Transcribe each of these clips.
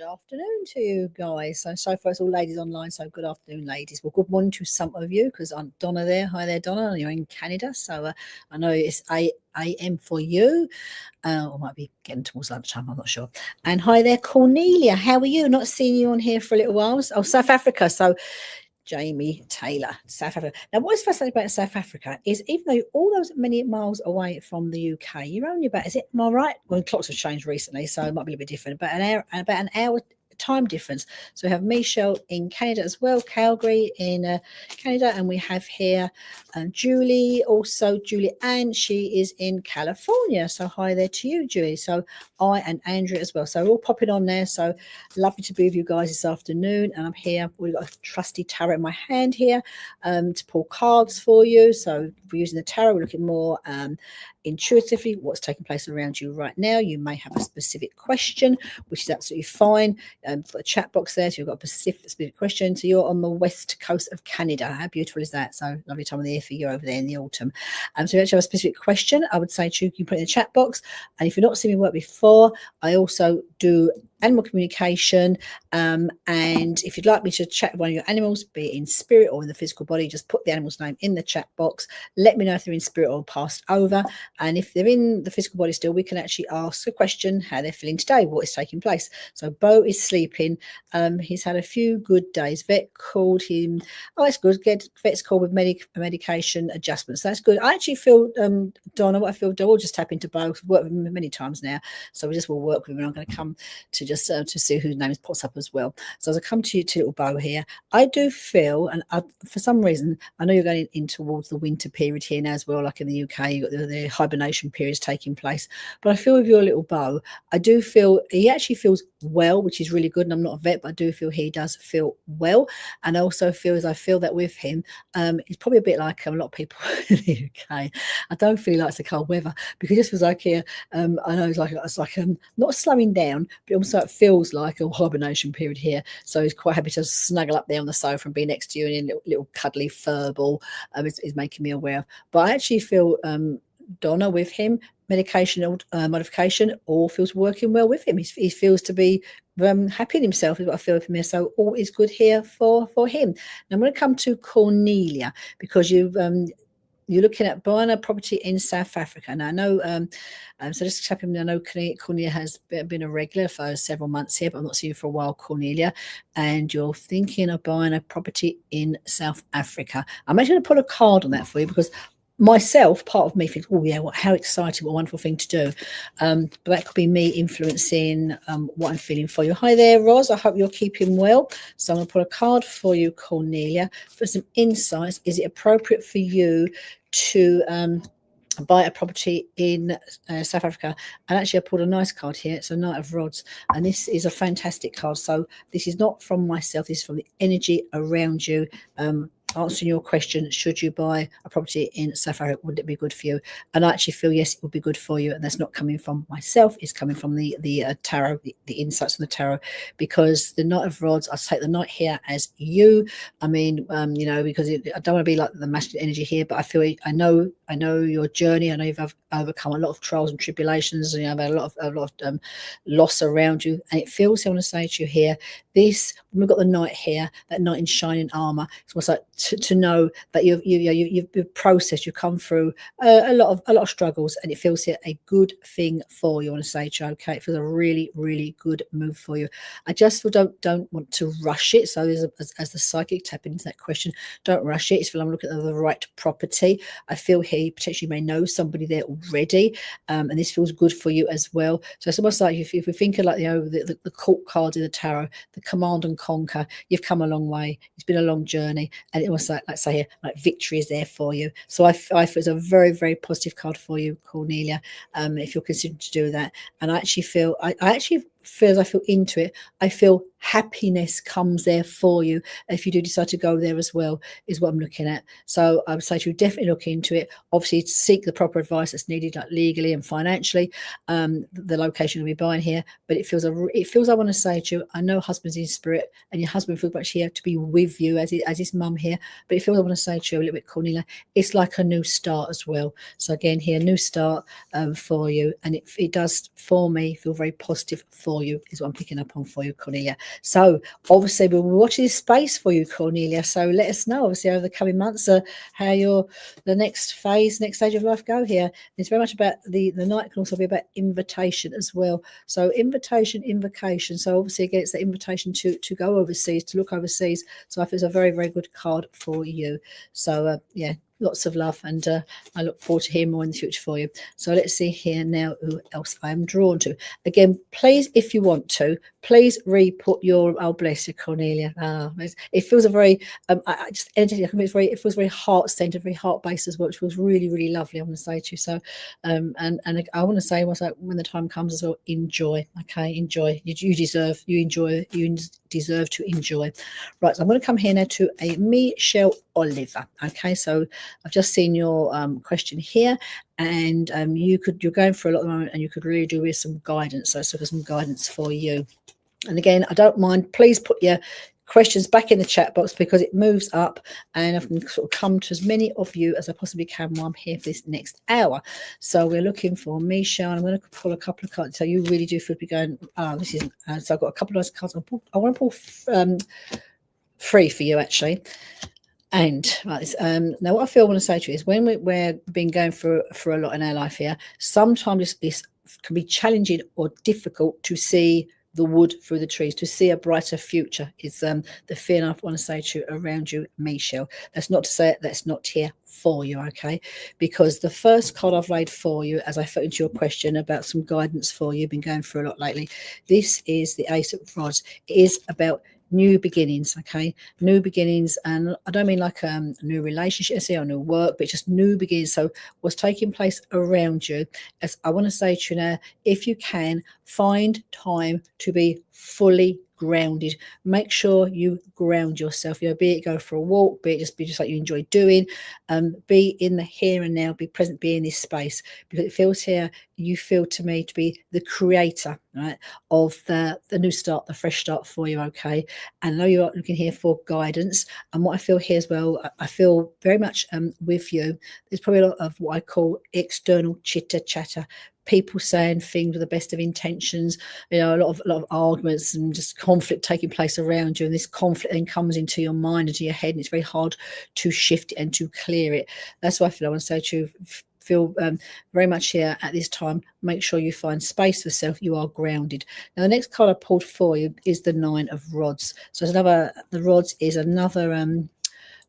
afternoon to you guys. So far it's all ladies online, so good afternoon, ladies. Well, good morning to some of you, because I'm Donna there. Hi there, Donna. You're in Canada, so I know it's 8 a.m. for you. Or might be getting towards lunchtime, I'm not sure. And hi there, Cornelia. How are you? Not seeing you on here for a little while. Oh, South Africa. So Jamie Taylor, South Africa. Now, what's fascinating about South Africa is, even though you're all those many miles away from the UK, you're only about, am I right? Well, the clocks have changed recently, so it might be a little bit different, but about an hour time difference. So we have Michelle in Canada as well, Calgary in Canada, and we have here Julie, also Julie Ann. She is in California. So hi there to you, Julie. So I and Andrea as well. So we're all popping on there. So lovely to be with you guys this afternoon. And I'm here. We've got a trusty tarot in my hand here to pull cards for you. So we're using the tarot. We're looking more intuitively what's taking place around you right now. You may have a specific question, which is absolutely fine. For the chat box there, so you've got a specific question. So you're on the west coast of Canada. How beautiful is that? So lovely time of the year for you over there in the autumn. So if you actually have a specific question, I would say you can put it in the chat box. And if you've not seen me work before, I also do animal communication, and if you'd like me to chat with one of your animals, be it in spirit or in the physical body, just put the animal's name in the chat box. Let me know if they're in spirit or passed over, and if they're in the physical body still, we can actually ask a question, how they're feeling today, what is taking place. So Bo is sleeping. He's had a few good days. Vet called him. Oh, that's good. Get vet's called with medication adjustments. That's good. I actually feel Donna, what I feel, we'll just tap into Bo. I've worked with him many times now, so we just will work with him, and I'm going to come to just to see whose name pops up as well. So as I come to you, to little Bo here, I do feel, and for some reason, I know you're going in towards the winter period here now as well, like in the UK, you've got the hibernation periods taking place. But I feel with your little Bo, I do feel he actually feels well, which is really good. And I'm not a vet, but I do feel he does feel well. And I also feel that with him, he's probably a bit like a lot of people in the UK. I don't feel he likes the cold weather, because it just feels like here, I know it's like not slowing down, but also it feels like a hibernation period here. So he's quite happy to snuggle up there on the sofa and be next to you, and a little cuddly fur ball is making me aware of. But I actually feel Donna with him, medication modification, all feels working well with him. He feels to be happy in himself, is what I feel from here. So all is good here for him. Now I'm going to come to Cornelia, because you're looking at buying a property in South Africa. Now, I know, so just tapping, I know Cornelia has been a regular for several months here, but I've not seen you for a while, Cornelia. And you're thinking of buying a property in South Africa. I'm actually going to put a card on that for you, because myself, part of me thinks, oh yeah, how exciting, what a wonderful thing to do. But that could be me influencing what I'm feeling for you. Hi there, Roz. I hope you're keeping well. So I'm going to put a card for you, Cornelia, for some insights. Is it appropriate for you to buy a property in South Africa? And actually, I pulled a nice card here. It's a Knight of Rods, and this is a fantastic card. So this is not from myself. This is from the energy around you. Answering your question, should you buy a property in South Africa, would it be good for you? And I actually feel yes, it would be good for you, and that's not coming from myself, it's coming from the tarot, the insights from the tarot, because the Knight of Rods, I take the Knight here as you. I mean, because I don't want to be like the masculine energy here, but I feel I know your journey. I know you've overcome a lot of trials and tribulations, and you have a lot of loss around you, and it feels, I want to say to you here, this, we've got the Knight here, that Knight in shining armor. It's almost like to know that you've processed, you've come through a lot of struggles, and it feels here a good thing for you. I want to say to you, okay, it feels a really, really good move for you. I just feel don't want to rush it. So as the psychic tapping into that question, don't rush it. It's feel I'm looking at the right property. I feel here you potentially may know somebody there already, and this feels good for you as well. So it's almost like if we think of like the court card in the tarot, the command and conquer, you've come a long way. It's been a long journey, and it was like say here, like victory is there for you. So I feel it's a very, very positive card for you, Cornelia, if you're considering to do that. And I actually feel I actually feel, as I feel into it, I feel happiness comes there for you if you do decide to go there as well, is what I'm looking at. So I would say to you, definitely look into it. Obviously, seek the proper advice that's needed, like legally and financially, the location you'll be buying here. But it feels I want to say to you, I know husband's in spirit, and your husband feels much here to be with you as his mum here. But it feels I want to say to you a little bit, Cornelia, it's like a new start as well. So again, here, new start for you, and it does for me feel very positive for for you, is what I'm picking up on for you, Cornelia. So obviously we'll watch this space for you, Cornelia. So let us know, obviously, over the coming months, how the next stage of life go here. It's very much about the night can also be about invitation as well. So invocation. So obviously again, it's the invitation to go overseas, to look overseas. So I feel it's a very, very good card for you. So yeah, lots of love, and I look forward to hearing more in the future for you. So let's see here now who else I'm drawn to. Again, please, if you want to, please re-put your, oh bless you, Cornelia. It feels a very, it feels very heart-centered, very heart-based as well, which was really, really lovely, I want to say to you. So, and I want to say, when the time comes as well, enjoy, okay, enjoy. You deserve to enjoy. Right, so I'm going to come here now to a Michelle Oliver. Okay, so I've just seen your question here, and you're going through a lot at the moment, and you could really do with some guidance. So let's look at some guidance for you. And again, I don't mind, please put your questions back in the chat box, because it moves up and I can sort of come to as many of you as I possibly can while I'm here for this next hour. So we're looking for Misha, and I'm going to pull a couple of cards. So you really do feel to be going, this isn't, so I've got a couple of nice cards. I want to pull 3 for you, actually. And right, now what I want to say to you is, when we're been going through a lot in our life here, sometimes this can be challenging or difficult to see the wood through the trees, to see a brighter future, is the fear I want to say to you around you, Michelle. That's not to say that's not here for you, okay? Because the first card I've laid for you, as I fit into your question about some guidance for you, been going through a lot lately, this is the Ace of Rods. It is about new beginnings, okay? New beginnings, and I don't mean like a new relationship or new work, but just new beginnings. So what's taking place around you, as I want to say to you now, if you can, find time to be fully grounded. Make sure you ground yourself, be it go for a walk, be it just like you enjoy doing, be in the here and now, be present, be in this space, because it feels here, you feel to me to be the creator, right, of the new start, the fresh start for you, okay? And I know you're looking here for guidance, and what I feel here as well, I feel very much with you, there's probably a lot of what I call external chitter chatter, people saying things with the best of intentions, a lot of arguments and just conflict taking place around you, and this conflict then comes into your mind, into your head, and it's very hard to shift it and to clear it. That's why I feel I want to say to you, feel very much here at this time, make sure you find space for self, you are grounded. Now the next card I pulled for you is the 9 of Rods. So the Rods is another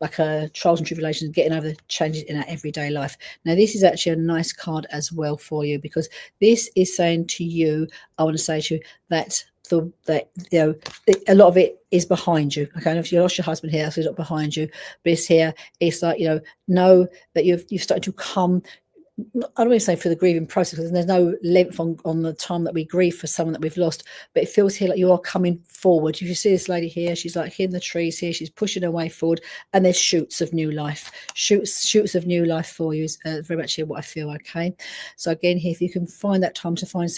like trials and tribulations, getting over the changes in our everyday life. Now this is actually a nice card as well for you, because this is saying to you, I want to say to you that a lot of it is behind you. Okay, and if you lost your husband here, so it's not behind you, but it's here. It's like, know that you've started to come, I don't want to say for the grieving process, because there's no length on the time that we grieve for someone that we've lost, but it feels here like you are coming forward. If you see this lady here, she's like in the trees here, she's pushing her way forward, and there's shoots of new life, shoots of new life for you, is very much here what I feel, okay? So again here, if you can find that time to find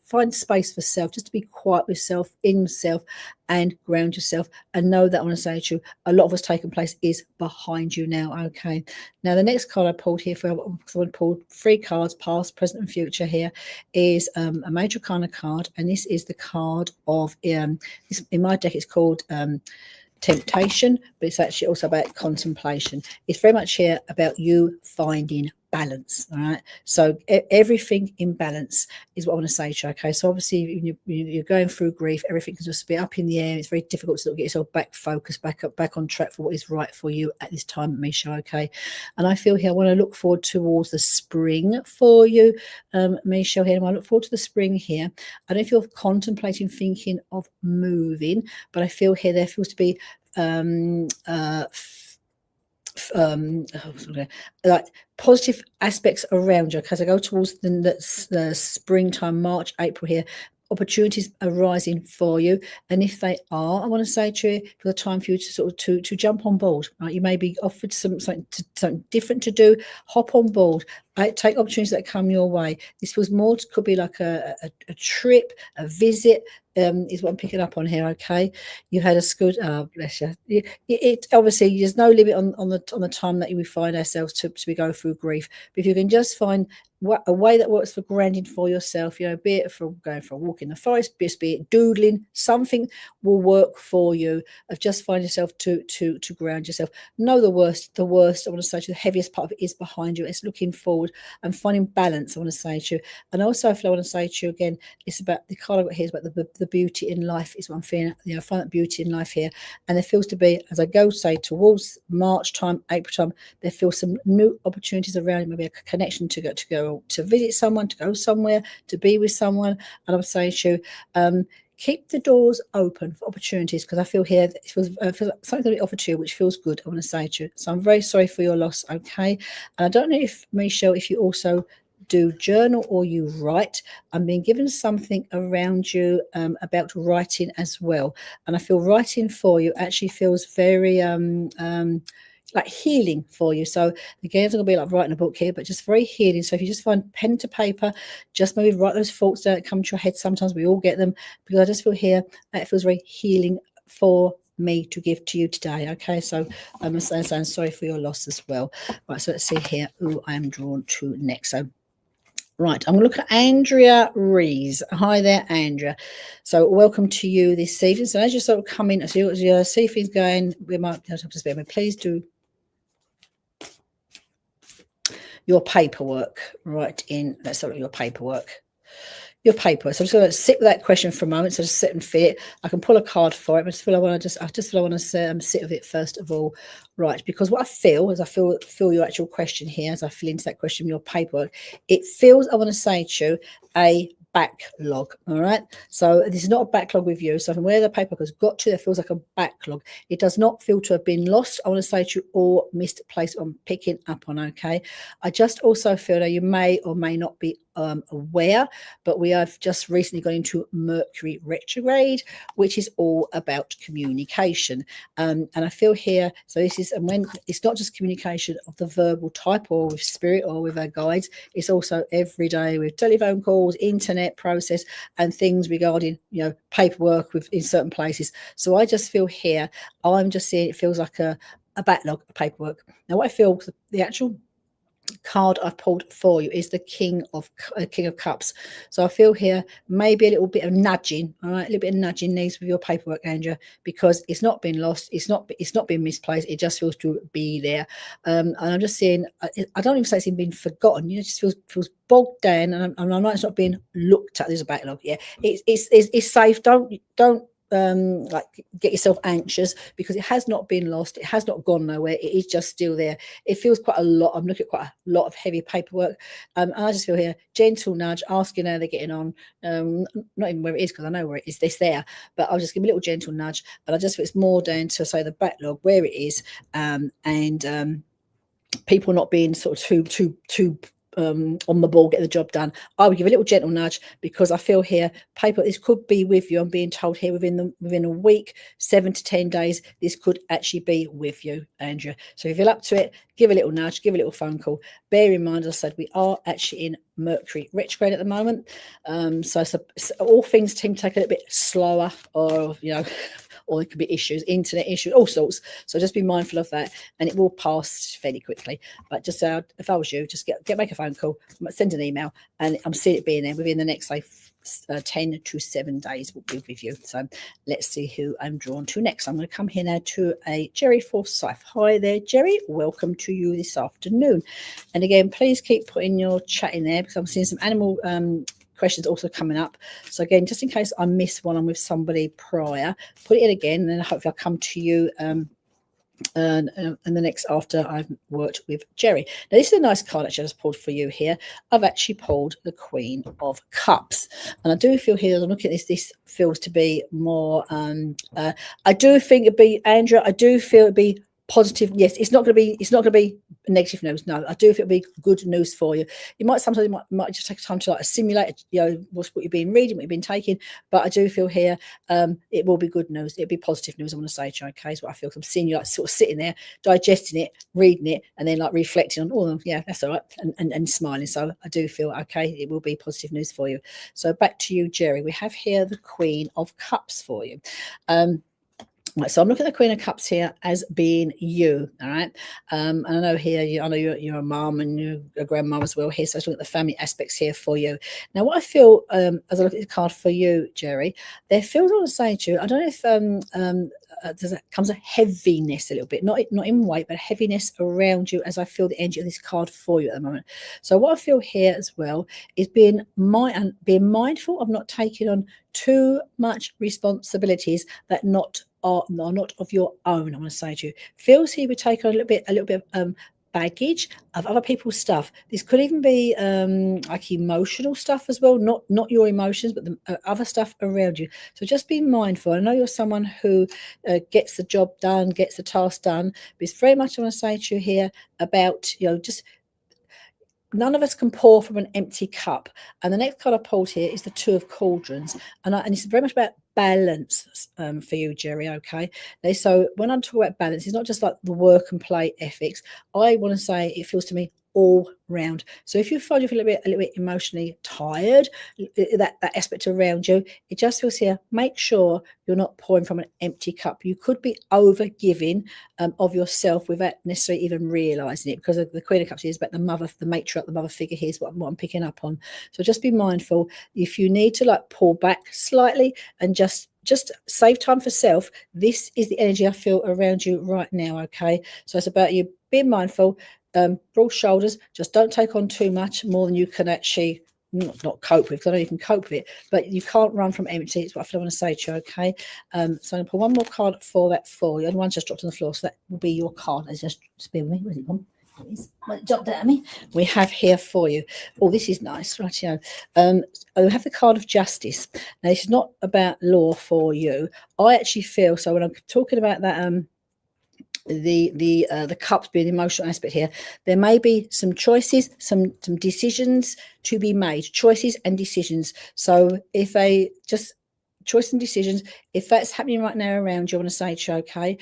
find space for self, just to be quiet with self, in self, and ground yourself, and know that I want to say to you, a lot of what's taken place is behind you now, okay? Now the next card I pulled here I pulled 3 cards, past, present, and future. Here is a major kind of card, and this is the card of in my deck it's called temptation, but it's actually also about contemplation. It's very much here about you finding balance. All right, so everything in balance is what I want to say to you, okay? So obviously you're going through grief, everything can just be up in the air. It's very difficult to get yourself back focused, back on track for what is right for you at this time, Misha, okay? And I feel here I want to look forward towards the spring for you, Misha, here. I look forward to the spring here. I don't know if you're contemplating, thinking of moving, but I feel here there feels to be like positive aspects around you, because I go towards the springtime, March, April here, opportunities arising for you. And if they are, I want to say to you, for the time for you to sort of to jump on board, right? You may be offered something different to do, hop on board, take opportunities that come your way. This feels more, could be like a trip, a visit, is what I'm picking up on here. Okay, you had a good, bless you. It obviously there's no limit on the time that we find ourselves to go through grief. But if you can just find a way that works for grounding for yourself, be it from going for a walk in the forest, be it doodling, something will work for you of just finding yourself to ground yourself. Know the worst, I want to say to you, the heaviest part of it is behind you. It's looking forward and finding balance, I want to say to you. And also, if I want to say to you again, it's about the card I've got here is about the beauty in life, is what I'm feeling. I find that beauty in life here. And there feels to be, as I go, say, towards March time, April time, there feels some new opportunities around, maybe a connection to go to visit someone, to go somewhere, to be with someone. And I'm saying to you, keep the doors open for opportunities, because I feel here it feels like something that we offer to you which feels good, I want to say to you. So I'm very sorry for your loss, okay? And I don't know if, Michelle, if you also do journal or you write. I'm being given something around you about writing as well. And I feel writing for you actually feels very like healing for you. So again, it's not going to be like writing a book here, but just very healing. So if you just find pen to paper, just maybe write those thoughts down that come to your head. Sometimes we all get them, because I just feel here that it feels very healing for me to give to you today. Okay, so I'm saying sorry for your loss as well. Right, so let's see here who I am drawn to next. So right, I'm going to look at Andrea Rees. Hi there, Andrea. So welcome to you this evening. So as you sort of come in, so you see if he's going, we might have to spare me. Please do your paperwork right in. Let's look at your paperwork. Your paper. So I'm just going to sit with that question for a moment. So just sit and feel it. I can pull a card for it, but I just feel I want to sit with it first of all. Right, because what I feel is I feel your actual question here as I fill into that question, your paperwork. It feels, I want to say to you, a backlog. All right, so this is not a backlog with you. So from where the paperwork has got to, it feels like a backlog. It does not feel to have been lost, I want to say to you, or misplaced. I'm picking up on. Okay, I just also feel that you may or may not be aware, but we have just recently gone into Mercury retrograde, which is all about communication. And I feel here, so this is, and when it's not just communication of the verbal type or with spirit or with our guides, it's also every day with telephone calls, internet process, and things regarding, paperwork in certain places. So I just feel here, I'm just seeing it feels like a backlog of paperwork. Now, what I feel, the actual card I've pulled for you is the King of Cups. So I feel here maybe a little bit of nudging, all right, a little bit of nudging needs with your paperwork, Andrea, because it's not been lost, it's not been misplaced, it just feels to be there. And I'm just seeing, I don't even say it's been forgotten, it just feels bogged down, and I know it's not being looked at. There's a backlog, yeah. It's safe. Don't like get yourself anxious, because it has not been lost, it has not gone nowhere, it is just still there. It feels quite a lot, I'm looking at quite a lot of heavy paperwork, and I just feel here gentle nudge, asking how they're getting on, not even where it is, because I know where it is, this there, but I'll just give a little gentle nudge. But I just feel it's more down to, say, the backlog, where it is, and people not being sort of too on the ball, get the job done. I would give a little gentle nudge, because I feel here paper, this could be with you. I'm being told here within a week, 7 to 10 days, this could actually be with you, Andrea. So if you're up to it, give a little nudge, give a little phone call. Bear in mind, as I said, we are actually in Mercury retrograde at the moment, so all things seem to take a little bit slower, or or it could be issues, internet issues, all sorts. So just be mindful of that, and it will pass fairly quickly. But just if I was you, just make a phone call, send an email, and I'm seeing it being there within the next, say, 10 to 7 days will be with you. So let's see who I'm drawn to next. I'm going to come here now to a Jerry Forsyth. Hi there, Jerry. Welcome to you this afternoon. And again, please keep putting your chat in there, because I'm seeing some animal questions also coming up. So again, just in case I miss one, I'm with somebody prior, put it in again, and then hopefully I'll come to you and the next after I've worked with Jerry. Now, this is a nice card actually I just pulled for you here. I've actually pulled the Queen of Cups, and I do feel here, as I'm looking at this feels to be more I do think it'd be, Andrea, I do feel it'd be positive. Yes, it's not going to be negative news. No, I do think it'll be good news for you. You might sometimes might just take time to like assimilate, what you've been reading, what you've been taking. But I do feel here it will be good news. It'll be positive news. I want to say to you, okay, is what I feel. I'm seeing you like sort of sitting there, digesting it, reading it, and then like reflecting on, oh yeah, that's all right, and smiling. So I do feel okay. It will be positive news for you. So back to you, Jerry. We have here the Queen of Cups for you. Right, so I'm looking at the Queen of Cups here as being you, all right? And I know here, I know you're a mum and you're a grandmum as well here, so I look at the family aspects here for you. Now, what I feel as I look at the card for you, Jerry, there feels, I want to say to you, I don't know if comes a heaviness a little bit, not in weight, but heaviness around you as I feel the energy of this card for you at the moment. So what I feel here as well is being mindful of not taking on too much responsibilities that are not of your own. I want to say to you, feels here we take on a little bit of baggage of other people's stuff. This could even be like emotional stuff as well, not your emotions, but the other stuff around you. So just be mindful. I know you're someone who gets the job done, gets the task done, but it's very much I want to say to you here about just none of us can pour from an empty cup. And the next card I pulled here is the Two of Cauldrons. And it's very much about balance for you, Jerry, okay? So when I'm talking about balance, it's not just like the work and play ethics. I want to say it feels to me all round. So if you find you feel a little bit emotionally tired, that aspect around you, it just feels here, make sure you're not pouring from an empty cup. You could be over giving of yourself without necessarily even realizing it, because the Queen of Cups is about the mother, the matriarch, the mother figure here is what I'm picking up on. So just be mindful if you need to like pull back slightly and just save time for self. This is the energy I feel around you right now, okay? So it's about you being mindful, broad shoulders, just don't take on too much more than you can actually not cope with, because I know you can cope with it, but you can't run from empty. It's what I want to say to you, okay? So I'm going to put one more card for that for you, and one just dropped on the floor, so that will be your card. It's just bear with me. Where's it gone? It dropped at me. We have here for you. Oh, this is nice, right? We have the card of Justice. Now, this is not about law for you. I actually feel so when I'm talking about that. The cups being the emotional aspect here, there may be some choices, some decisions to be made, choices and decisions. So if choice and decisions, if that's happening right now around you, I want to say to you, okay,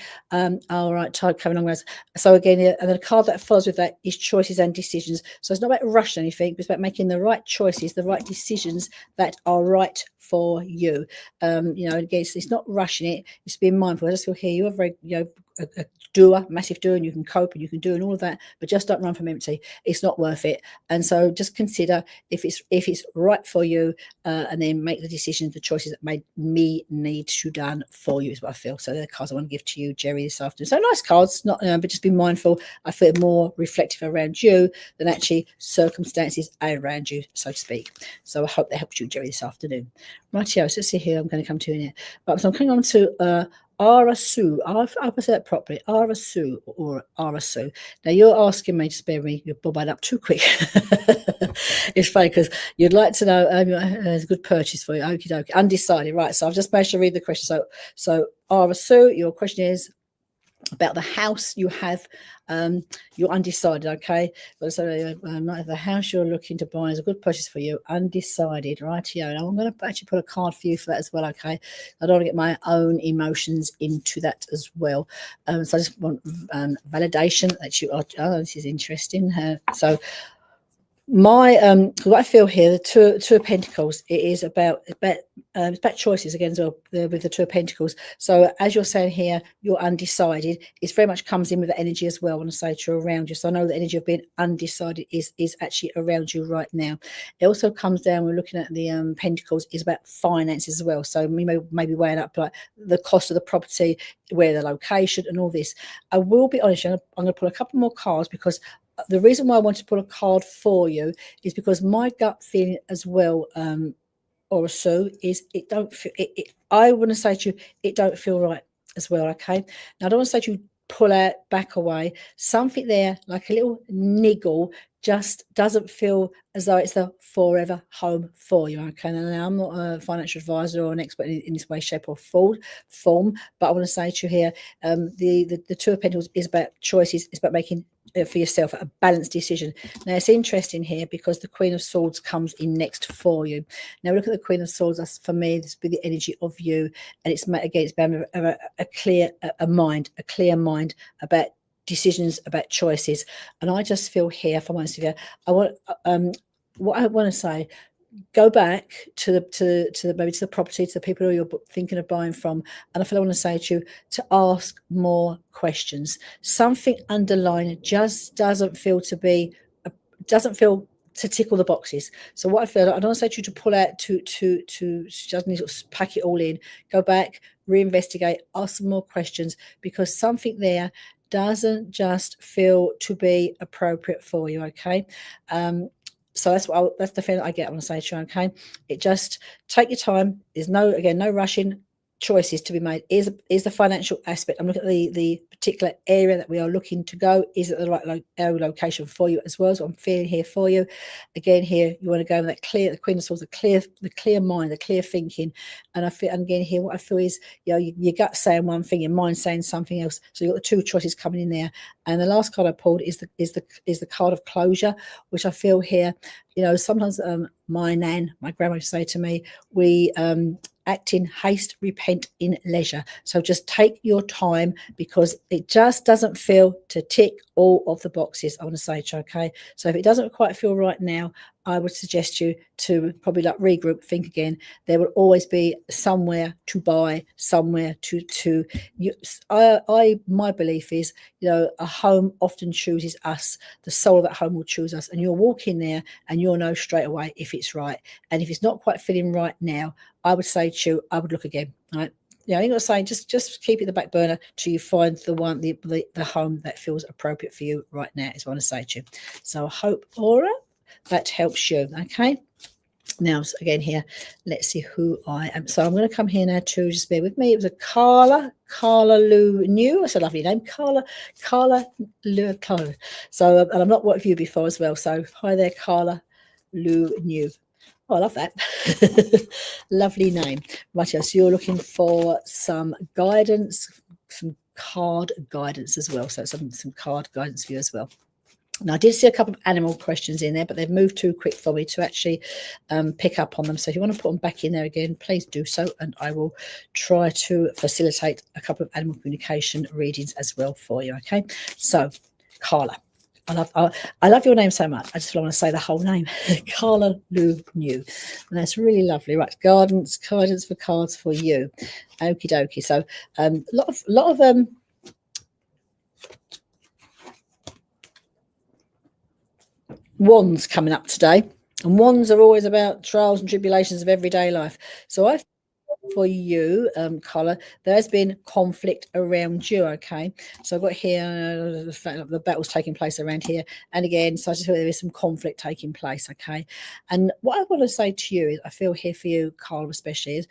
all right, type coming along. So again, and the card that follows with that is choices and decisions. So it's not about rushing anything, but it's about making the right choices, the right decisions that are right for you. Again, it's not rushing it, it's being mindful. I just feel here you're very, a doer, massive doer, and you can cope and you can do and all of that, but just don't run from empty. It's not worth it. And so just consider if it's right for you, and then make the decisions, the choices that made me need to done for you is what I feel. So they're the cards I want to give to you, Jerry, this afternoon. So nice cards, not but just be mindful. I feel more reflective around you than actually circumstances around you, so to speak. So I hope that helps you, Jerry, this afternoon. Rightio, so let's see here. I'm going to come to you in here. But so I'm coming on to Arasu. I say that properly. Arasu or Arasu. Now you're asking me to spare me. You're bobbing up too quick. It's funny because you'd like to know. It's a good purchase for you. Okie dokie. Undecided. Right. So I've just managed to read the question. So Arasu, your question is about the house you have. You're undecided, okay? So the house you're looking to buy is a good purchase for you. Undecided, right? Now I'm going to actually put a card for you for that as well, okay? I don't want to get my own emotions into that as well. So I just want validation that you are. Oh, this is interesting. So my what I feel here, the two of Pentacles, it is about choices again as well, with the Two of Pentacles. So as you're saying here, you're undecided. It very much comes in with the energy as well. I want to say to you around you. So I know the energy of being undecided is actually around you right now. It also comes down, we're looking at the Pentacles, is about finances as well. So we may be weighing up like the cost of the property, where the location and all this. I will be honest, I'm going to pull a couple more cards, because the reason why I want to put a card for you is because my gut feeling as well, or so, is it don't feel. I want to say to you, it don't feel right as well. Okay. Now I don't want to say to you, pull out, back away. Something there, like a little niggle, just doesn't feel as though it's the forever home for you. Okay, now I'm not a financial advisor or an expert in this way, shape, or form, but I want to say to you here, the Two of Pentacles is about choices. It's about making for yourself a balanced decision. Now it's interesting here because the Queen of Swords comes in next for you. Now look at the Queen of Swords. That's, for me, this would be the energy of you, and it's again, it's about a clear mind about decisions, about choices. And I just feel here, if I'm honest with you, I want what I want to say, go back to the maybe to the property, to the people who you're thinking of buying from, and I feel I want to say to you to ask more questions. Something underlying just doesn't feel to tickle the boxes. So what I feel, I don't want to say to you to pull out to suddenly sort of pack it all in. Go back, reinvestigate, ask some more questions, because something there doesn't just feel to be appropriate for you. Okay. So that's the feeling I get. I want to say to you, okay, it just take your time. There's no rushing. Choices to be made. Is the financial aspect. I'm looking at the particular area that we are looking to go. Is it the right location for you as well? So I'm feeling here for you. Again, here you want to go with that clear. The Queen of Swords, the clear mind, the clear thinking. And I feel, and again here, what I feel is, your gut saying one thing, your mind saying something else. So you've got the two choices coming in there. And the last card I pulled is the card of closure, which I feel here. Sometimes my grandma used to say to me, we act in haste, repent in leisure. So just take your time, because it just doesn't feel to tick all of the boxes. I want to say, okay. So if it doesn't quite feel right now, I would suggest you to probably regroup, think again. There will always be somewhere to buy, somewhere to you. My belief is, a home often chooses us. The soul of that home will choose us, and you'll walk in there and you'll know straight away if it's right. And if it's not quite feeling right now, I would say to you, I would look again. Right? I'm not saying just keep it in the back burner till you find the home that feels appropriate for you right now, is what I want to say to you. So I hope, Aura, that helps you. Okay. Now, again here, let's see who I am. So I'm going to come here now to, just bear with me. It was a Carla Lou New. That's a lovely name. Carla Lou. So, and I've not worked with you before as well. So hi there, Carla Lou New. Oh, I love that. Lovely name. Right, so you're looking for some guidance, some card guidance as well. So some card guidance for you as well. Now, I did see a couple of animal questions in there, but they've moved too quick for me to actually pick up on them. So if you want to put them back in there again, please do so, and I will try to facilitate a couple of animal communication readings as well for you. Okay, so Carla. I love your name so much. I just want to say the whole name. Carla Lou New. And that's really lovely. Right, guidance for cards for you. Okie dokie. So a lot of wands coming up today, and wands are always about trials and tribulations of everyday life. So I, for you, Carla, there has been conflict around you. Okay, so I've got here the battle's taking place around here, and again, so I just feel there is some conflict taking place. Okay, and what I want to say to you is, I feel here for you, Carla, especially, is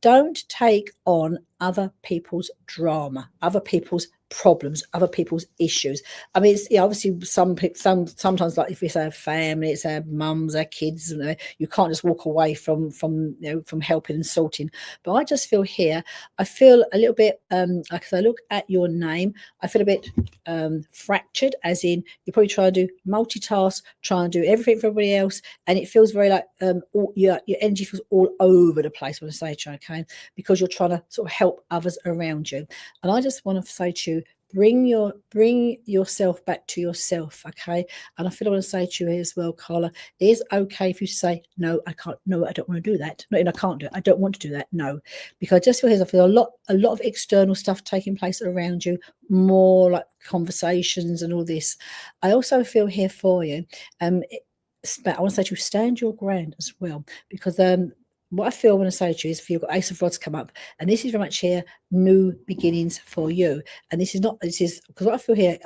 don't take on other people's drama, other people's problems, other people's issues. I mean, it's obviously sometimes, like if we say a family, it's our mums, our kids, you can't just walk away from helping and sorting. But I just feel here, I feel a little bit like, as I look at your name, I feel a bit fractured, as in you're probably trying to do multitask, trying to do everything for everybody else, and it feels very like your energy feels all over the place, when I say to you, okay, because you're trying to sort of help others around you. And I just want to say to you, bring yourself back to yourself, okay? And I feel I want to say to you as well, Carla, it is okay if you say, no, I can't, no, I don't want to do that. No, I can't do it. I don't want to do that. No, because I just feel, I feel a lot of external stuff taking place around you, more like conversations and all this. I also feel here for you. I want to say to you, stand your ground as well, because what I feel when I say to you is, for you've got Ace of Rods come up, and this is very much here, new beginnings for you. And this is because what I feel here,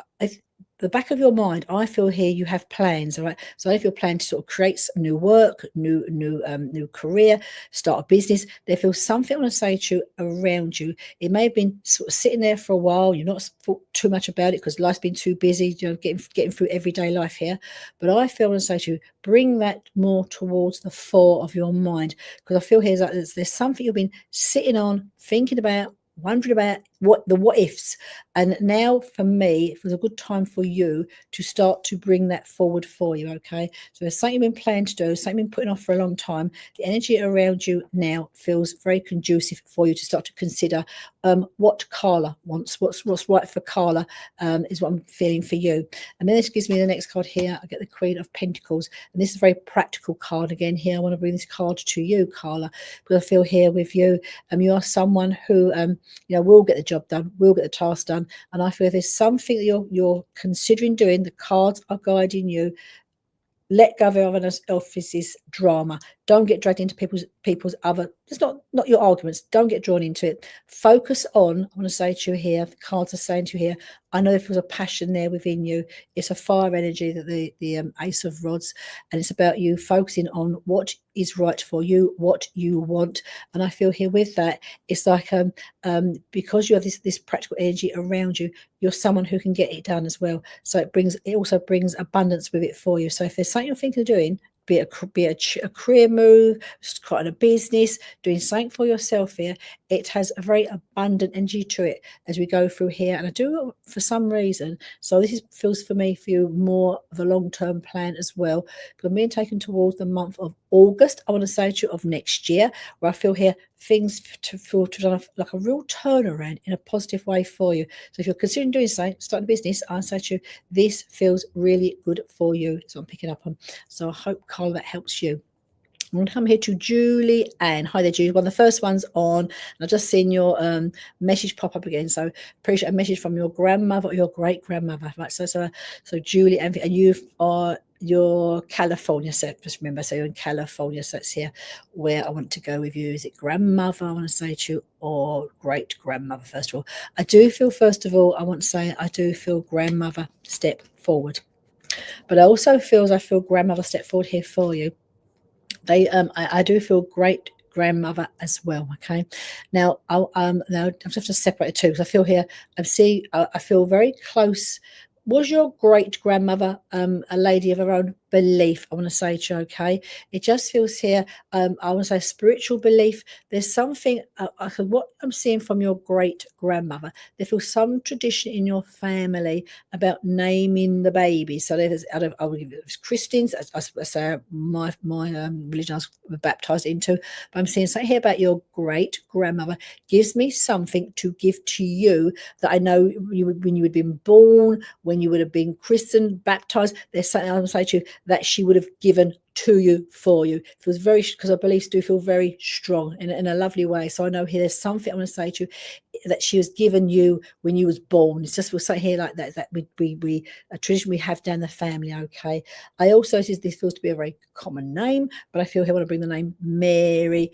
the back of your mind, I feel here you have plans, all right? So if you're planning to sort of create some new work, new career, start a business, there feels something I want to say to you around you. It may have been sort of sitting there for a while. You're not thought too much about it because life's been too busy, getting through everyday life here. But I feel I want to say to you, bring that more towards the fore of your mind, because I feel here like there's something you've been sitting on, thinking about, wondering about what ifs. And now for me, it was a good time for you to start to bring that forward for you. Okay, so there's something you've been planning to do, something you've been putting off for a long time. The energy around you now feels very conducive for you to start to consider what Carla wants, what's right for Carla, is what I'm feeling for you. And then this gives me the next card here. I get the Queen of Pentacles, and this is a very practical card again here. I want to bring this card to you, Carla, because I feel here with you, you are someone who will get the job done, will get the task done. And I feel if there's something that you're considering doing, the cards are guiding you. Let go of this drama. Don't get dragged into people's other. It's not your arguments. Don't get drawn into it. Focus on. I want to say to you here. The cards are saying to you here. I know if there's a passion there within you. It's a fire energy that the Ace of Rods, and it's about you focusing on what is right for you, what you want. And I feel here with that, it's like because you have this practical energy around you, you're someone who can get it done as well. So it also brings abundance with it for you. So if there's something you're thinking of doing, be it a career move, starting a business, doing something for yourself here, it has a very abundant energy to it as we go through here. And I do for some reason, so this feels for me for you more of a long-term plan as well, because I'm being taken towards the month of August, I want to say to you, of next year, where I feel here things to feel to done like a real turnaround in a positive way for you. So if you're considering doing something, starting a business, I say to you, this feels really good for you. So I'm picking up on. So I hope, Carl, that helps you. I'm going to come here to Julie Ann. Hi there, Julie. One of the first ones on. I've just seen your message pop up again. So appreciate a message from your grandmother or your great grandmother. Right. So Julie Ann, and you're California. So just remember, so you're in California. So it's here where I want to go with you. Is it grandmother? I want to say to you, or great grandmother? First of all, I do feel. First of all, I want to say I do feel grandmother step forward, but I also feel grandmother step forward here for you. I do feel great grandmother as well. Okay, now now I have to separate the two because I feel here. I feel very close. Was your great grandmother a lady of her own belief? I want to say to you, okay. It just feels here. I want to say spiritual belief. There's something. What I'm seeing from your great grandmother, there feels some tradition in your family about naming the baby. So there's, I will give it Christians. I say my religion I was baptized into, but I'm seeing something here about your great grandmother gives me something to give to you that I know when you had been born, when you would have been christened, baptized. There's something I would say to you that she would have given to you for you. It feels very, because our beliefs do feel very strong in a lovely way. So I know here there's something I want to say to you that she was given you when you was born. It's just we'll say here like that we a tradition we have down the family. Okay. I also this feels to be a very common name, but I feel here I want to bring the name Mary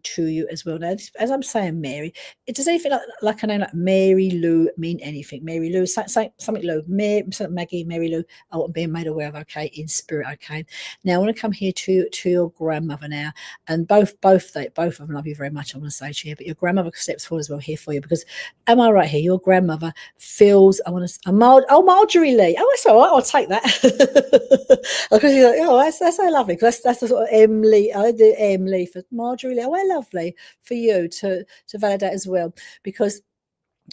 to you as well. Now, as I'm saying Mary, it does anything like a name like Mary Lou mean anything? Mary Lou, something Lou, Maggie, Mary Lou, I'm being made aware of, okay, in spirit, okay. Now I want to come here to your grandmother now, and both of them love you very much. I want to say to you, but your grandmother steps forward as well here for you, because am I right here? Your grandmother feels Marjorie Lee. Oh, that's all right. I'll take that. Because you're like, oh, that's so lovely. Because that's the sort of Emily. I do Emily for Marjorie Lee. Oh, how lovely for you to validate as well, because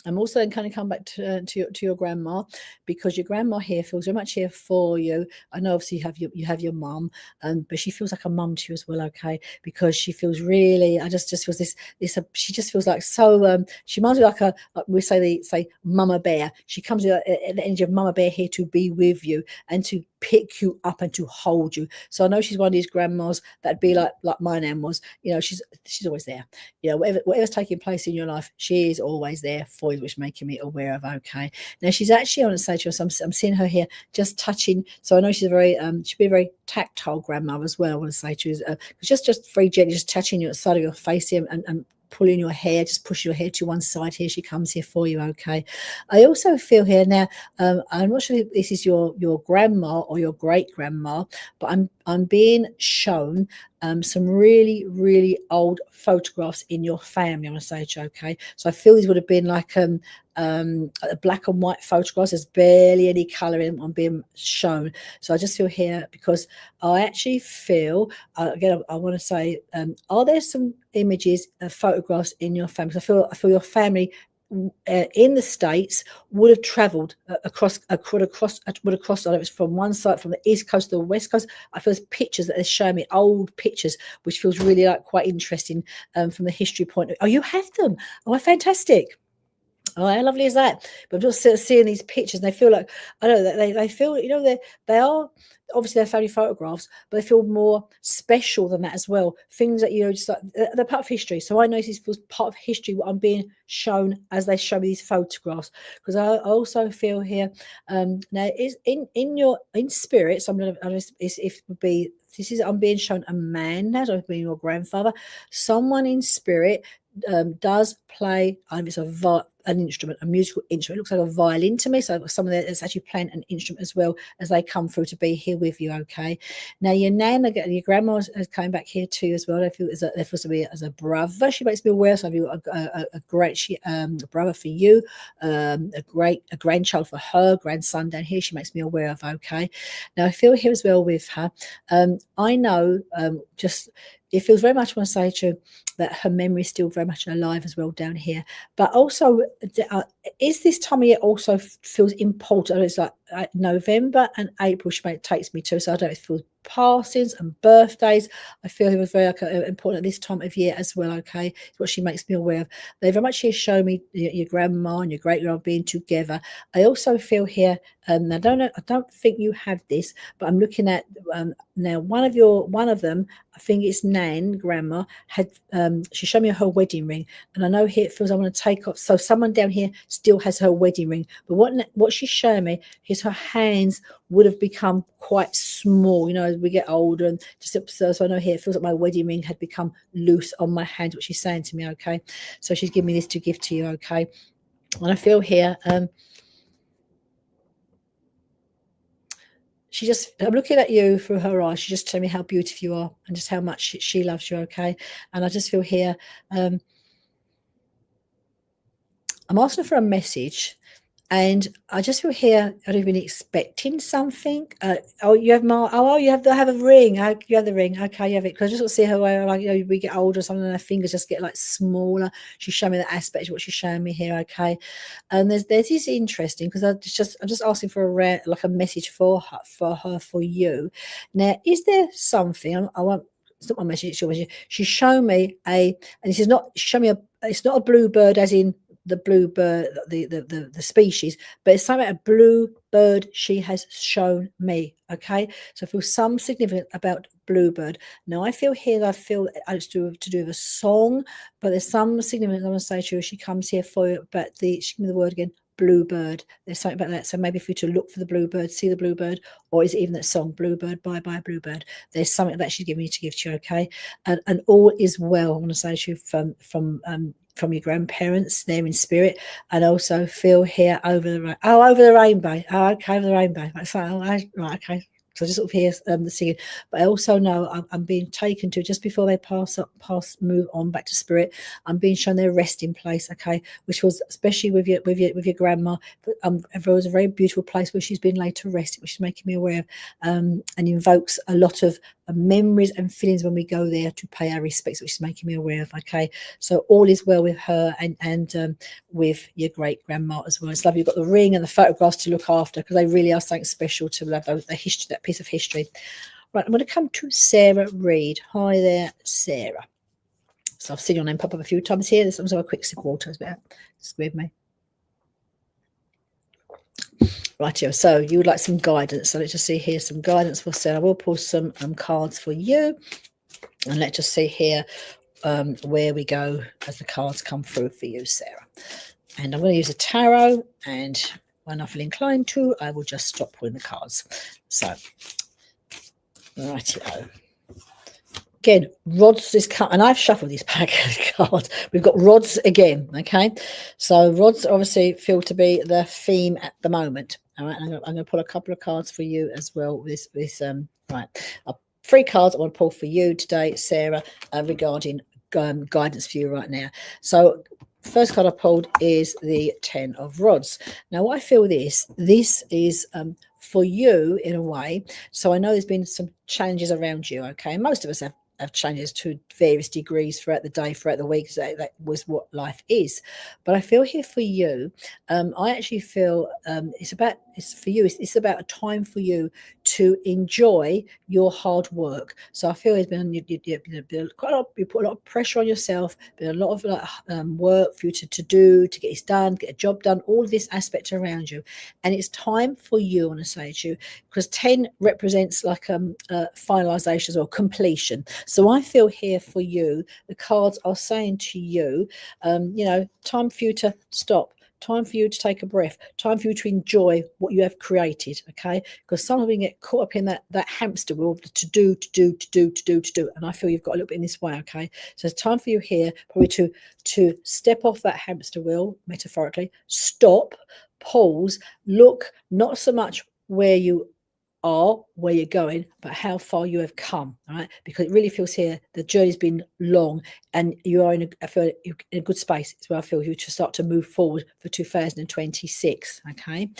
I'm also going to kind of come back to your grandma, because your grandma here feels very much here for you. I know obviously you have your mum, but she feels like a mum to you as well, okay? Because she feels really, I just feels this she just feels like so. She reminds me like we say Mama Bear. She comes with the energy of Mama Bear here to be with you and to pick you up and to hold you. So I know she's one of these grandmas that'd be like my nan was. You know, she's always there. You know, whatever's taking place in your life, she is always there for you, which is making me aware of. Okay, now she's actually, I want to say to you, I'm seeing her here just touching. So I know she's she'd be a very tactile grandmother as well. I want to say to you, just very gently, just touching you at the side of your face here and pulling your hair, just push your hair to one side here. She comes here for you, okay? I also feel here now, I'm not sure if this is your grandma or your great-grandma, but I'm being shown some really, really old photographs in your family, I'm going to say, okay? So I feel these would have been like black and white photographs. There's barely any colour in them. I'm being shown. So I just feel here, because I actually feel, again, I want to say, are there some images, photographs in your family? I feel your family in the States would have travelled across, I don't know if it's from one side, from the East Coast to the West Coast. I feel there's pictures that they're showing me, old pictures, which feels really like quite interesting from the history point of view. Oh, you have them. Oh, fantastic. Oh, how lovely is that? But I'm just seeing these pictures, and they feel like, I don't know, they feel, they are obviously they're family photographs, but they feel more special than that as well. Things that, just like they're part of history. So I know this feels part of history, what I'm being shown as they show me these photographs. Because I also feel here, now is in spirit. So I'm being shown a man now, so being your grandfather, someone in spirit does play, it's an instrument, a musical instrument. It looks like a violin to me, so someone that's actually playing an instrument as well as they come through to be here with you, okay? Now your nan, your grandma is coming back here too as well. There feels to be as a brother. She makes me aware, so I've got a great brother for you, a grandchild for her, grandson down here, she makes me aware of, okay? Now I feel here as well with her, I know, just it feels very much, I want to say to you, that her memory is still very much alive as well down here. But also, is this time of year also feels important? It's like November and April, takes me to. So I don't know if it feels passings and birthdays. I feel it was very important at this time of year as well, okay? It's what she makes me aware of. They very much here show me your grandma and your great-grandma being together. I also feel here, I don't think you have this, but I'm looking at now one of them, I think it's Nan, grandma, had she showed me her wedding ring, and I know here it feels I want to take off. So someone down here still has her wedding ring, but what she's showing me is her hands would have become quite small, as we get older, and so I know here it feels like my wedding ring had become loose on my hand, what she's saying to me, okay? So she's giving me this to give to you, okay? And I feel here, I'm looking at you through her eyes. She just told me how beautiful you are and just how much she loves you, okay? And I just feel here, I'm asking for a message, and I just feel here, I've been expecting something. You have you have a ring. You have the ring. Okay, you have it. Because I just want to see her way, like, we get older or something, and her fingers just get like smaller. She's showing me that aspect of what she's showing me here, okay? And this is interesting, because I'm just asking for a message for her, for you. Now, is there something, I want, it's not my message, it's your message. She's shown me and this is not, show me it's not a bluebird as in the bluebird, the species, but it's something, a bluebird she has shown me, okay? So I feel some significance about bluebird. Now I feel here, it's to do with a song, but there's some significance I want to say to you. She comes here for you, but she give me the word again, bluebird. There's something about that. So maybe for you to look for the bluebird, see the bluebird, or is it even that song, Bluebird, Bye Bye Bluebird? There's something that she's giving me to give to you, okay? And all is well, I want to say to you, from your grandparents there in spirit, and also feel here over the rainbow. Oh, okay, over the rainbow. Right, okay. So I just sort of hear the singing, but I also know I'm being taken to, just before they move on back to spirit. I'm being shown their resting place, okay, which was especially with your grandma. There was a very beautiful place where she's been laid to rest, which is making me aware of, and invokes a lot of memories and feelings when we go there to pay our respects, which is making me aware of, okay? So all is well with her and with your great grandma as well. It's lovely you've got the ring and the photographs to look after, because they really are something special to love, the history, that piece of history. Right, I'm going to come to Sarah Reed. Hi there, Sarah. So I've seen your name pop up a few times here. This one's a quick sip of water, just with me. Right, so you would like some guidance. So let's just see here, some guidance for Sarah. I will pull some cards for you, and let's just see here where we go as the cards come through for you, Sarah. And I'm going to use a tarot, and when I feel inclined to, I will just stop pulling the cards. So, righty-o. again, rods is cut, and I've shuffled this pack of cards. We've got rods again, okay? So rods obviously feel to be the theme at the moment. All right, I'm going to pull a couple of cards for you as well. Right, 3 cards I want to pull for you today, Sarah, regarding guidance for you right now. So first card I pulled is the 10 of rods. Now, I feel this is for you in a way. So I know there's been some challenges around you, okay? Most of us have changes to various degrees throughout the day, throughout the week. So that was what life is. But I feel here for you, I actually feel it's for you. It's about a time for you to enjoy your hard work. So I feel it's been you put a lot of pressure on yourself, been a lot of work for you to do, to get this done, get a job done, all of this aspect around you. And it's time for you, I want to say to you, because 10 represents like finalization as well, completion. So I feel here for you, the cards are saying to you, time for you to stop. Time for you to take a breath. Time for you to enjoy what you have created, okay? Because some of you get caught up in that hamster wheel to do. And I feel you've got a little bit in this way, okay? So it's time for you here probably to step off that hamster wheel, metaphorically, stop, pause, look not so much where you are, where you're going, but how far you have come, all right? Because it really feels here the journey's been long and you are in a good space. It's where I feel you to start to move forward for 2026, okay?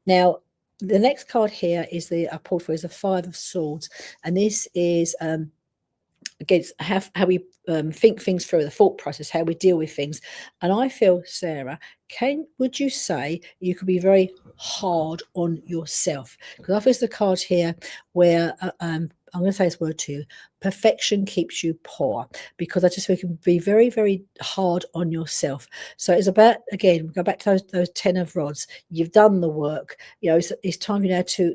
Now, the next card here is I pulled for is the 5 of Swords, and this is against how we think things through, the thought process, how we deal with things. And I feel, Sarah, would you say you could be very hard on yourself? Because I feel the card here where I'm going to say this word to you: perfection keeps you poor. Because I just feel you can be very, very hard on yourself. So it's about, again, go back to those 10 of rods. You've done the work. It's time now to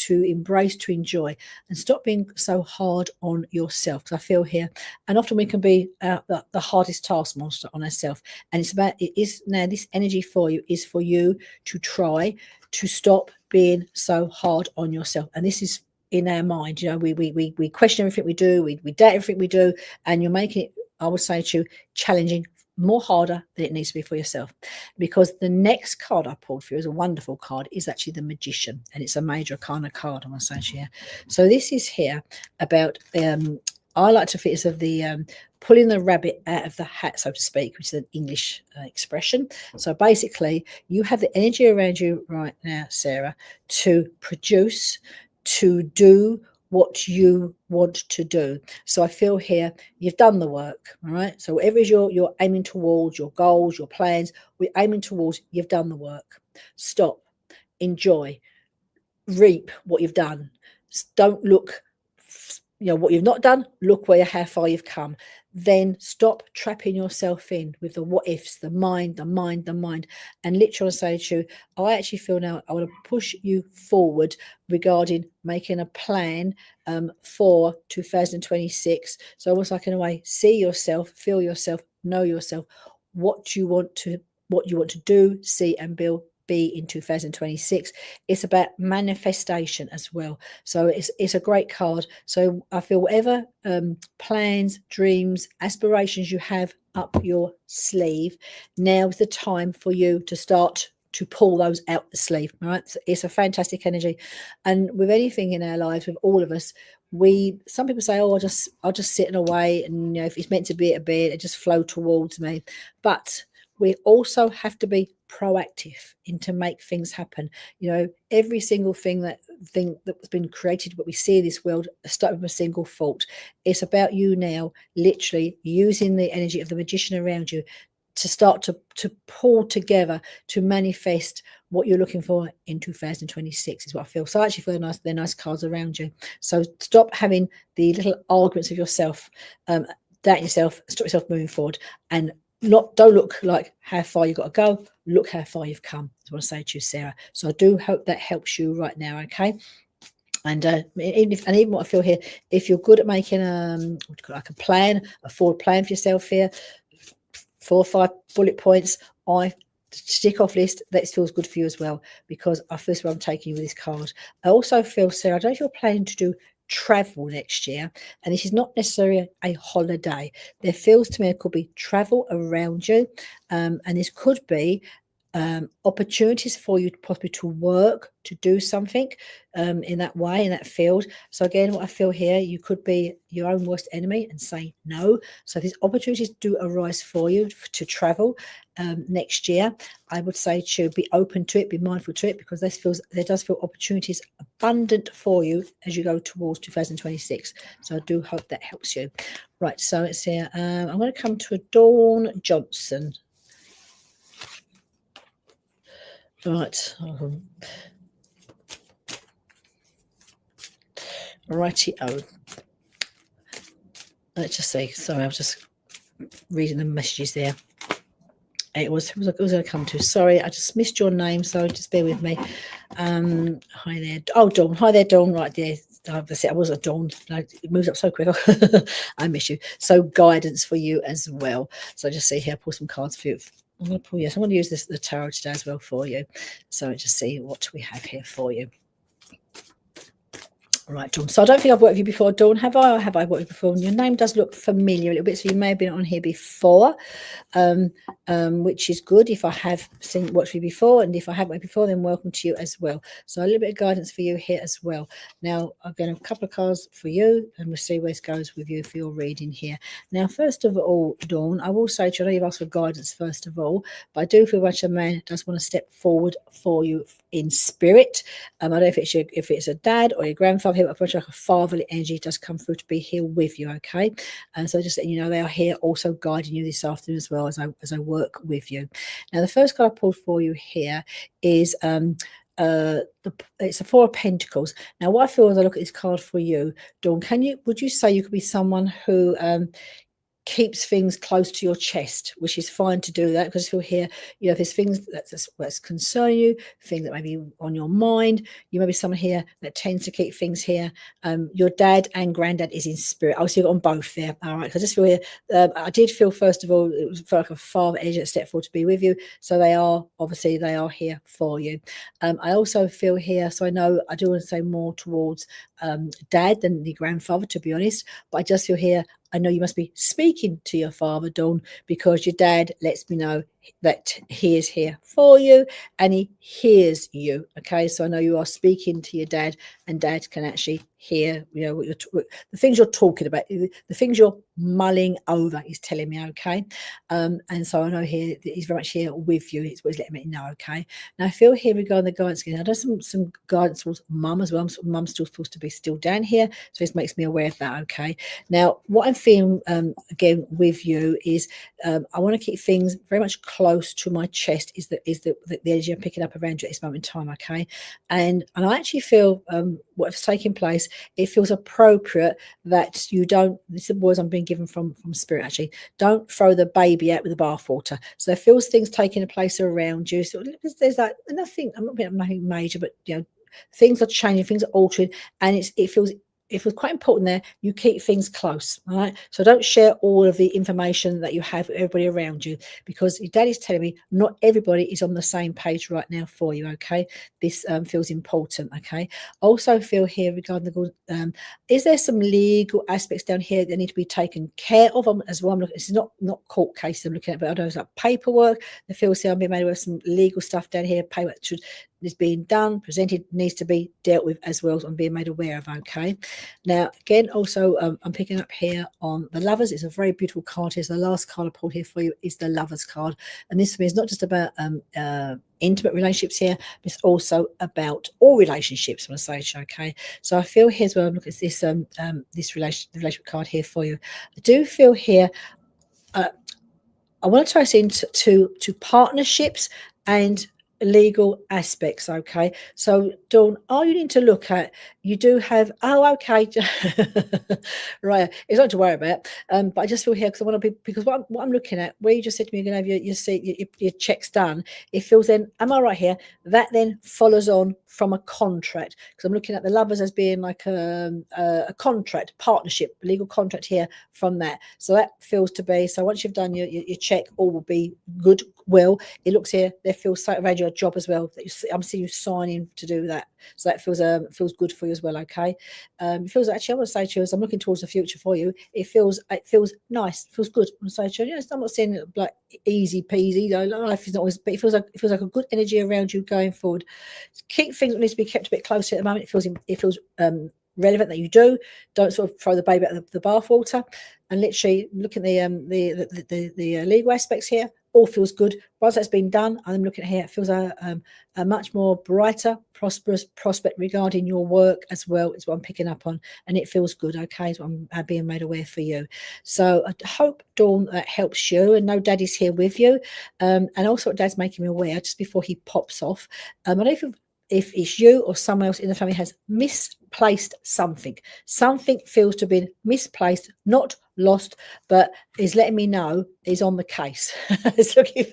embrace, to enjoy, and stop being so hard on yourself. Because I feel here, and often we can be the hardest taskmaster on ourselves. And it is now this energy for you is for you to try to stop being so hard on yourself. And this is in our mind, we question everything we do, we doubt everything we do, and you're making it, I would say to you, challenging more harder than it needs to be for yourself. Because the next card I pulled for you is a wonderful card, is actually the Magician, and it's a major kind of card, I want to say to you. So this is here about I like to think it's of the pulling the rabbit out of the hat, so to speak, which is an English expression. So basically, you have the energy around you right now, Sarah, to produce, to do what you want to do. So I feel here you've done the work, all right? So whatever is you're aiming towards, your goals, your plans, we're aiming towards, you've done the work. Stop, enjoy, reap what you've done. Don't look, what you've not done, look how far you've come. Then stop trapping yourself in with the what ifs, the mind, and literally say to you, I actually feel now I want to push you forward regarding making a plan for 2026. So almost like in a way, see yourself, feel yourself, know yourself, what you want to do, see and be in 2026. It's about manifestation as well. So it's a great card. So I feel whatever plans, dreams, aspirations you have up your sleeve, now is the time for you to start to pull those out the sleeve. All right, so it's a fantastic energy. And with anything in our lives, with all of us, some people say, oh, I'll just sit in a way, and if it's meant to be a bit, it just flow towards me. But we also have to be proactive to make things happen. Every single thing that's been created, what we see in this world, started with a single thought. It's about you now, literally using the energy of the Magician around you to start to pull together, to manifest what you're looking for in 2026 is what I feel. So I actually feel they're nice cards around you. So stop having the little arguments of yourself, doubt yourself, stop yourself moving forward, and don't look like how far you've got to go, look how far you've come. That's what I say to you, Sarah. So I do hope that helps you right now, okay? And even what I feel here, if you're good at making like a plan, a forward plan for yourself here, 4 or 5 bullet points, stick off list, that feels good for you as well, because I feel where I'm taking you with this card. I also feel, Sarah, I don't know if you're planning to do travel next year, and this is not necessarily a holiday. There feels to me it could be travel around you, and this could be opportunities for you possibly to work, to do something in that way, in that field. So again, what I feel here, you could be your own worst enemy and say no. So if these opportunities do arise for you to travel next year, I would say to be open to it, be mindful to it, because there does feel opportunities abundant for you as you go towards 2026. So I do hope that helps you. Right, so it's here. I'm going to come to Dawn Johnson. Right. Righty-o. Let's just see. Sorry, I was just reading the messages there. It was going to come to. Sorry, I just missed your name, so just bear with me. Hi there. Oh, Dawn. Hi there, Dawn. Right there. I was a Dawn. It moves up so quick. I miss you. So guidance for you as well. So just see here. Pull some cards for you. I'm going to pull. Yes, I'm going to use the tarot today as well for you. So just see what we have here for you. Right, Dawn. So I don't think I've worked with you before, Dawn. Have I? Or have I worked with you before? And your name does look familiar a little bit, so you may have been on here before, which is good. If I have worked with you before, and if I haven't worked before, then welcome to you as well. So a little bit of guidance for you here as well. Now, again, a couple of cards for you, and we'll see where this goes with you for your reading here. Now, first of all, Dawn, I will say to you, I know you've asked for guidance first of all, but I do feel like a man does want to step forward for you in spirit. I don't know if it's a dad or your grandfather here, but like a fatherly energy does come through to be here with you, okay? And so just letting you know, they are here also guiding you this afternoon as well as I work with you. Now, the first card I pulled for you here is it's a Four of Pentacles. Now, what I feel as I look at this card for you, Dawn, would you say you could be someone who keeps things close to your chest, which is fine to do that, because I feel here, if there's things that's concern you, things that may be on your mind, you may be someone here that tends to keep things here. Your dad and granddad is in spirit. I'll see it on both there. All right. I just feel here, I did feel, first of all, it was like a father energy that stepped forward to be with you. So they are here for you. I also feel here, so I know I do want to say more towards dad than the grandfather, to be honest, but I just feel here, I know you must be speaking to your father, Dawn, because your dad lets me know that he is here for you and he hears you. Okay, so I know you are speaking to your dad, and dad can actually hear, what the things you're talking about, the things you're mulling over. He's telling me, okay, and so I know here that he's very much here with you. He's letting me know, okay. Now I feel here regarding the guidance again. I know some guidance towards mum as well. Mum's still supposed to be still down here, so this makes me aware of that. Okay. Now what I'm feeling again with you is I want to keep things very much close to my chest. Is the energy I'm picking up around you at this moment in time, okay? And I actually feel what's taking place, it feels appropriate that you don't, this is the words I'm being given from spirit actually, don't throw the baby out with the bathwater. So there feels things taking place around you. So there's like nothing, I'm not being nothing major, but things are changing, things are altering, and it feels quite important there you keep things close, all right? So don't share all of the information that you have with everybody around you, because your dad is telling me not everybody is on the same page right now for you, okay? This feels important, okay? Also feel here regarding the is there some legal aspects down here that need to be taken care of as well? This is not court cases I'm looking at, but I know it's like paperwork. The feels here I'm being made aware of some legal stuff down here, paperwork is being done, presented, needs to be dealt with as well as I'm being made aware of, okay? Now, again, also, I'm picking up here on the Lovers. It's a very beautiful card here. So the last card I pulled here for you is the Lovers card. And this for me is not just about intimate relationships here, but it's also about all relationships, I'm going to say, okay? So I feel here's where I'm looking at this relationship card here for you. I do feel here, I want to tie us into to partnerships and legal aspects, okay? So Dawn, all you need to look at, you do have, okay, right, it's not to worry about, but I just feel here because I want to be, because what I'm looking at, where you just said to me you're going to have your checks done, it feels then, am I right here, that then follows on from a contract, because I'm looking at the Lovers as being like a contract, partnership, legal contract here from that. So that feels to be, so once you've done your check, all will be good. Well, it looks here, there feels around your job as well. I'm seeing you signing to do that. So that feels good for you as well. as well, okay? It feels, actually, I want to say to you, as I'm looking towards the future for you, it feels nice, it feels good. I want to say to you, I'm not saying like easy peasy, life is not always, but it feels like a good energy around you going forward. Keep things that needs to be kept a bit closer at the moment. It feels relevant that you don't sort of throw the baby out of the bathwater. And literally look at the legal aspects here. All feels good. Once that's been done, I'm looking at here, it feels a much more brighter, prosperous prospect regarding your work as well, is what I'm picking up on. And it feels good, okay? So I'm being made aware for you. So I hope, Dawn, that helps you. And no, Daddy's here with you. And also, Dad's making me aware, just before he pops off, I don't know if it's you or someone else in the family has misplaced something. Something feels to have been misplaced, not lost, but is letting me know is on the case. It's looking,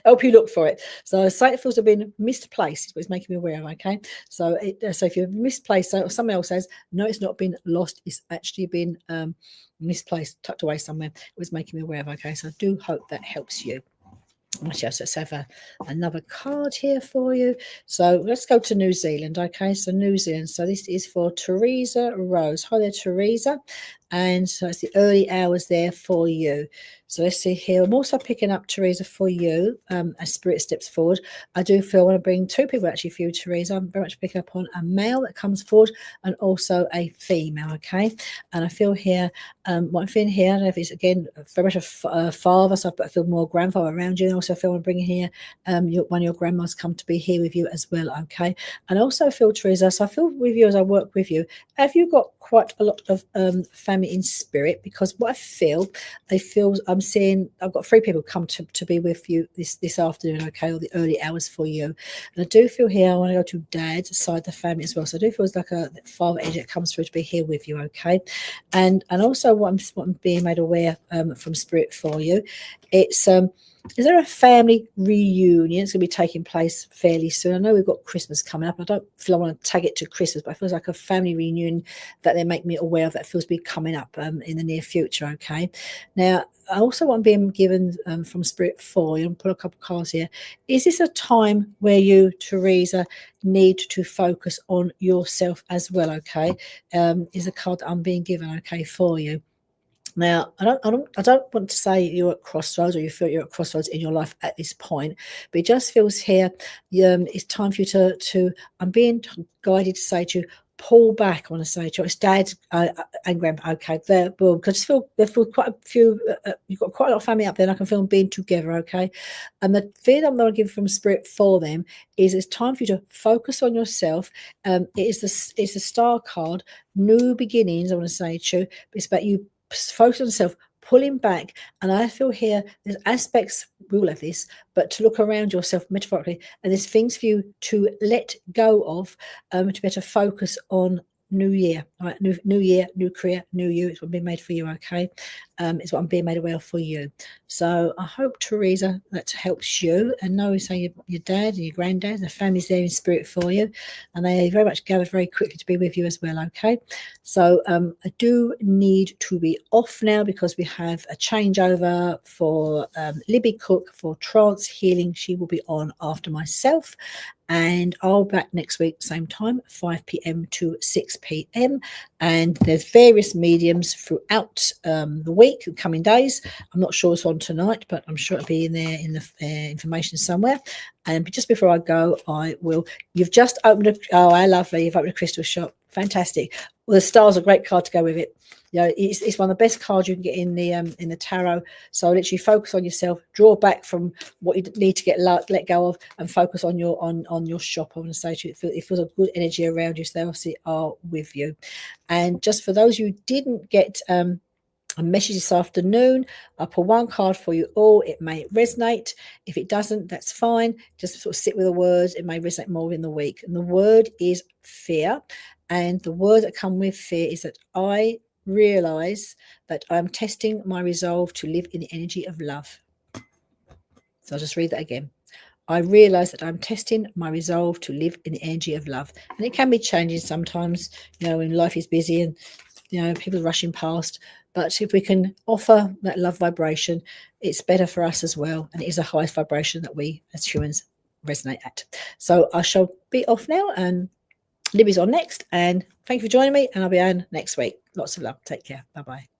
help you look for it. So something feels to have been misplaced is what it's making me aware of, okay? So if you've misplaced or someone else says, no, it's not been lost, it's actually been misplaced, tucked away somewhere, it was making me aware of, okay? So I do hope that helps you. Let's have another card here for you. So let's go to New Zealand, okay? So New Zealand. So this is for Teresa Rose. Hi there, Teresa. And so it's the early hours there for you. So let's see here. I'm also picking up, Teresa, for you as Spirit steps forward. I do feel I want to bring two people actually for you, Teresa. I'm very much picking up on a male that comes forward and also a female, okay? And I feel here, what I'm feeling here, I don't know if it's, again, very much a father, so I feel more grandfather around you. And also I feel I'm bringing here one of your grandmas come to be here with you as well, okay? And also I feel, Teresa, so I feel with you as I work with you, have you got quite a lot of family in spirit? Because what I'm seeing, I've got three people come to be with you this afternoon, okay, or the early hours for you. And I do feel here, I want to go to Dad's side of the family as well. So I do feel it's like a father energy that comes through to be here with you, okay? And also what I'm being made aware from Spirit for you, it's is there a family reunion? It's going to be taking place fairly soon. I know we've got Christmas coming up. I don't feel I want to tag it to Christmas, but it feels like a family reunion that they make me aware of that feels to be coming up in the near future, okay? Now, I also want being given from Spirit for you, and put a couple of cards here. Is this a time where you, Teresa, need to focus on yourself as well, okay? Is a card that I'm being given, okay, for you. Now, I don't want to say you're at crossroads or you feel you're at crossroads in your life at this point, but it just feels here it's time for you to I'm being guided to say to you, pull back. I want to say to you, it's Dad and Grandpa. Okay, there. Well, because I just feel quite a few. You've got quite a lot of family up there, and I can feel them being together. Okay, and the feeling I'm going to give from Spirit for them is it's time for you to focus on yourself. It's the Star card, new beginnings. I want to say to you, it's about you focus on yourself, pulling back. And I feel here there's aspects, we all have this, but to look around yourself metaphorically, and there's things for you to let go of, to be able to focus on new year, right? New year, new career, new you. It's what I'm being made for you, okay? It's what I'm being made aware for you. So I hope, Teresa, that helps you. And know, say your dad and your granddad, the family's there in spirit for you, and they very much gathered very quickly to be with you as well, okay? So I do need to be off now because we have a changeover for Libby Cook for trance healing. She will be on after myself. And I'll be back next week, same time, 5 p.m. to 6 p.m. And there's various mediums throughout the week, the coming days. I'm not sure it's on tonight, but I'm sure it'll be in there in the information somewhere. And just before I go, you've just opened I love it. You've opened a crystal shop. Fantastic. Well, the star's a great card to go with it. You know, it's one of the best cards you can get in the tarot. So literally focus on yourself, draw back from what you need to let go of, and focus on your shop. I want to say to you, it feels a good energy around you. So they obviously are with you. And just for those who didn't get a message this afternoon, I'll pull one card for you all. It may resonate. If it doesn't, that's fine. Just sort of sit with the words. It may resonate more in the week. And the word is fear. And the word that comes with fear is that I realize that I'm testing my resolve to live in the energy of love. So I'll just read that again. I realize that I'm testing my resolve to live in the energy of love. And it can be changing sometimes, when life is busy and, people are rushing past. But if we can offer that love vibration, it's better for us as well. And it is the highest vibration that we as humans resonate at. So I shall be off now, and Libby's on next, and thank you for joining me, and I'll be on next week. Lots of love. Take care. Bye-bye.